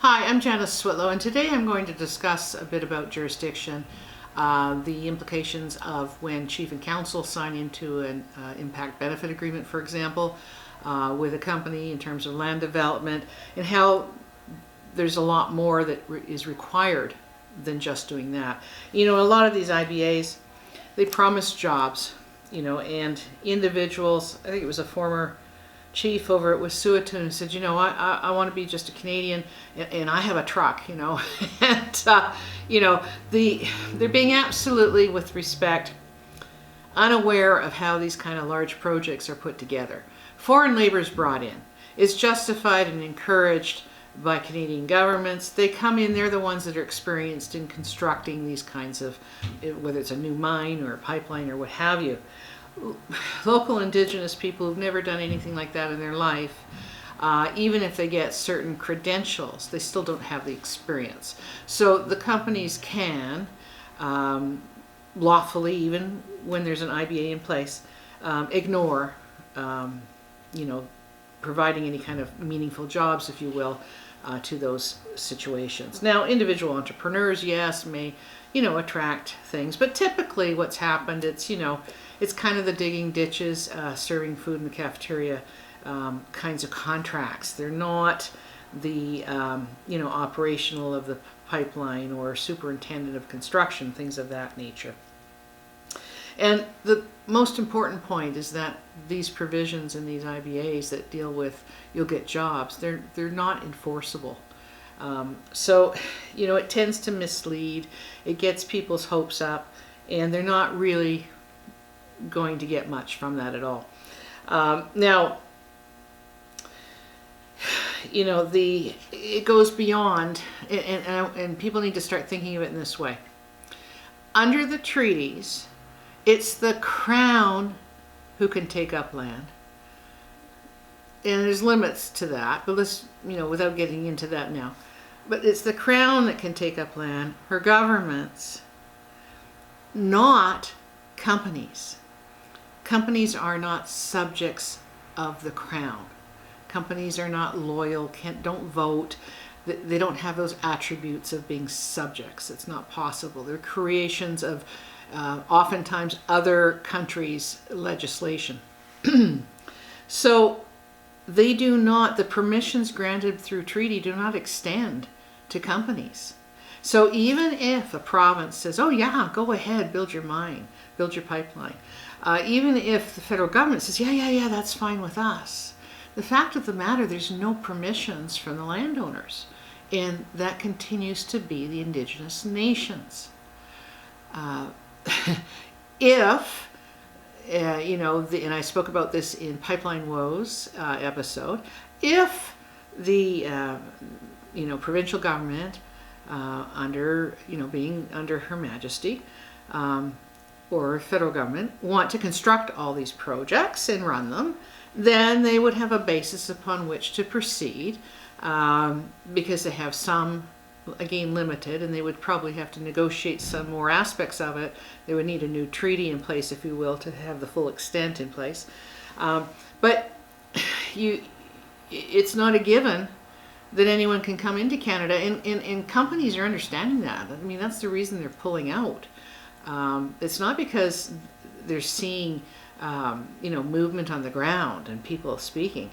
Hi, I'm Janice Switlo, and today I'm going to discuss a bit about jurisdiction, the implications of when chief and council sign into an impact benefit agreement, for example, with a company in terms of land development, and how there's a lot more that is required than just doing that. You know, a lot of these IBAs, they promise jobs, you know, and individuals. I think it was a former chief over at Wet'suwet'en and said, you know, I want to be just a Canadian and I have a truck, you know, and, you know, they're being absolutely, with respect, unaware of how these kind of large projects are put together. Foreign labor is brought in. It's justified and encouraged by Canadian governments. They come in, they're the ones that are experienced in constructing these kinds of, whether it's a new mine or a pipeline or what have you. Local Indigenous people who've never done anything like that in their life, even if they get certain credentials, they still don't have the experience. So the companies can, lawfully, even when there's an IBA in place, ignore, you know, providing any kind of meaningful jobs, if you will, to those situations. Now, individual entrepreneurs, yes, may, you know, attract things, but typically what's happened, it's, you know, it's kind of the digging ditches, serving food in the cafeteria kinds of contracts. They're not the, you know, operational of the pipeline or superintendent of construction, things of that nature. And the most important point is that these provisions in these IBAs that deal with you'll get jobs, they're not enforceable. So, you know, it tends to mislead. It gets people's hopes up, and they're not really going to get much from that at all. Now, you know, it goes beyond, and people need to start thinking of it in this way. Under the treaties, it's the Crown who can take up land. And there's limits to that, but let's, you know, without getting into that now. But it's the Crown that can take up land, her governments, not companies. Companies are not subjects of the Crown. Companies are not loyal, don't vote. They don't have those attributes of being subjects. It's not possible. They're creations of oftentimes other countries' legislation. So they do not, the permissions granted through treaty do not extend to companies. So even if a province says, oh yeah, go ahead, build your mine, build your pipeline, even if the federal government says, yeah, that's fine with us, the fact of the matter, there's no permissions from the landowners, and that continues to be the Indigenous nations. If, you know, and I spoke about this in Pipeline Woes episode, if the, you know, provincial government, under, you know, being under Her Majesty, or federal government, want to construct all these projects and run them, then they would have a basis upon which to proceed, because they have some, again, limited, and they would probably have to negotiate some more aspects of it. They would need a new treaty in place, if you will, to have the full extent in place. But it's not a given that anyone can come into Canada, and companies are understanding that. I mean, that's the reason they're pulling out. It's not because they're seeing, you know, movement on the ground and people speaking.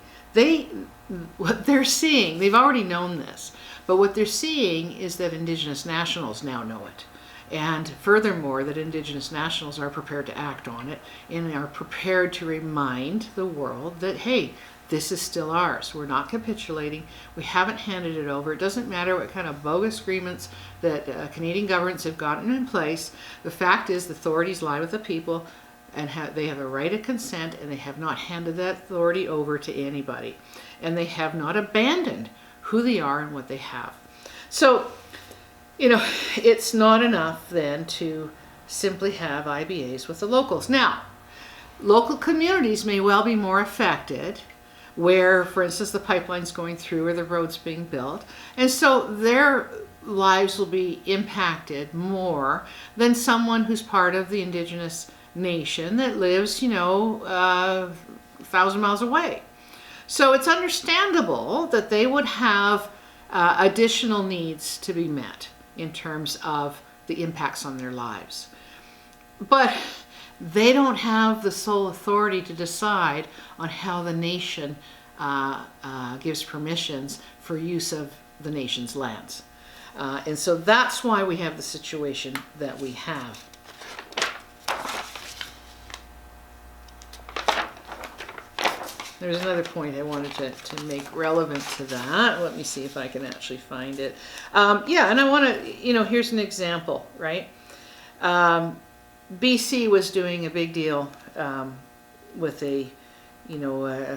What they're seeing, they've already known this, but what they're seeing is that Indigenous nationals now know it. And furthermore, that Indigenous nationals are prepared to act on it and are prepared to remind the world that, hey, this is still ours. We're not capitulating. We haven't handed it over. It doesn't matter what kind of bogus agreements that Canadian governments have gotten in place. The fact is the authorities lie with the people, and they have a right of consent, and they have not handed that authority over to anybody. And they have not abandoned who they are and what they have. So, you know, it's not enough then to simply have IBAs with the locals. Now, local communities may well be more affected where, for instance, the pipeline's going through or the road's being built. And so their lives will be impacted more than someone who's part of the Indigenous nation that lives, you know, 1,000 miles away. So it's understandable that they would have additional needs to be met in terms of the impacts on their lives. But they don't have the sole authority to decide on how the nation gives permissions for use of the nation's lands. And so that's why we have the situation that we have. There's another point I wanted to make relevant to that. Let me see if I can actually find it. Yeah, and I want to, here's an example, right? BC was doing a big deal with a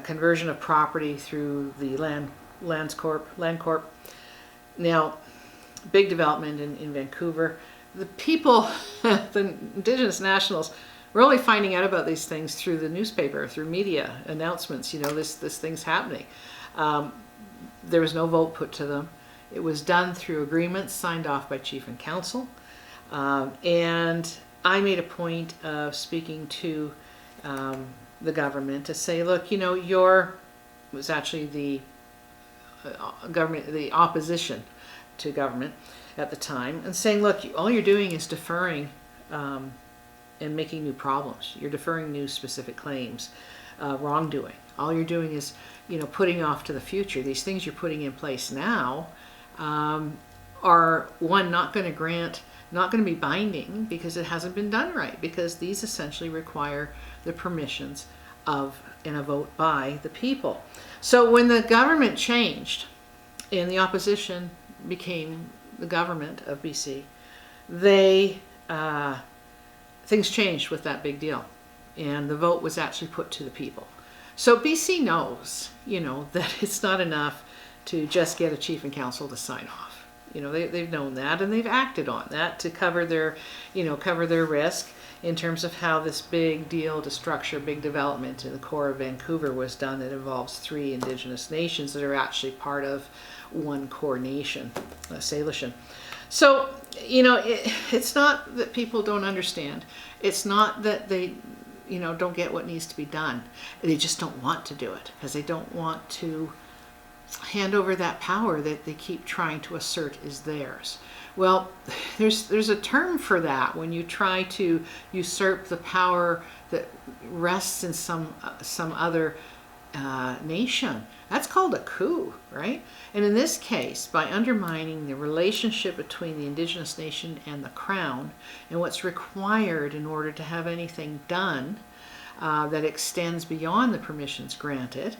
conversion of property through the Land Corp. Now, big development in Vancouver. The people, the Indigenous nationals, we're only finding out about these things through the newspaper, through media announcements. This thing's happening. There was no vote put to them. It was done through agreements signed off by chief and council. And I made a point of speaking to the government to say, look, it was actually the government, the opposition to government at the time, and saying, look, all you're doing is deferring and making new problems. You're deferring new specific claims, wrongdoing. All you're doing is, putting off to the future. These things you're putting in place now are, one, not going to be binding because it hasn't been done right, because these essentially require the permissions of and a vote by the people. So when the government changed and the opposition became the government of BC, things changed with that big deal, and the vote was actually put to the people. So BC knows, that it's not enough to just get a chief and council to sign off. They've known that, and they've acted on that to cover their risk in terms of how this big deal to structure big development in the core of Vancouver was done. That involves 3 Indigenous nations that are actually part of one core nation, Salishan. So, it's not that people don't understand. It's not that they, don't get what needs to be done. They just don't want to do it because they don't want to hand over that power that they keep trying to assert is theirs. Well, there's a term for that when you try to usurp the power that rests in some other nation. That's called a coup, right? And in this case, by undermining the relationship between the Indigenous nation and the Crown and what's required in order to have anything done that extends beyond the permissions granted,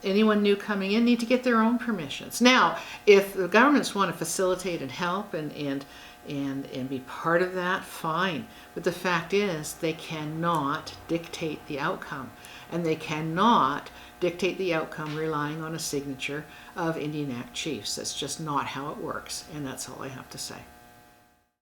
anyone new coming in need to get their own permissions. Now, if the governments want to facilitate and help and be part of that, fine. But the fact is, they cannot dictate the outcome, and they cannot dictate the outcome relying on a signature of Indian Act chiefs. That's just not how it works, and that's all I have to say.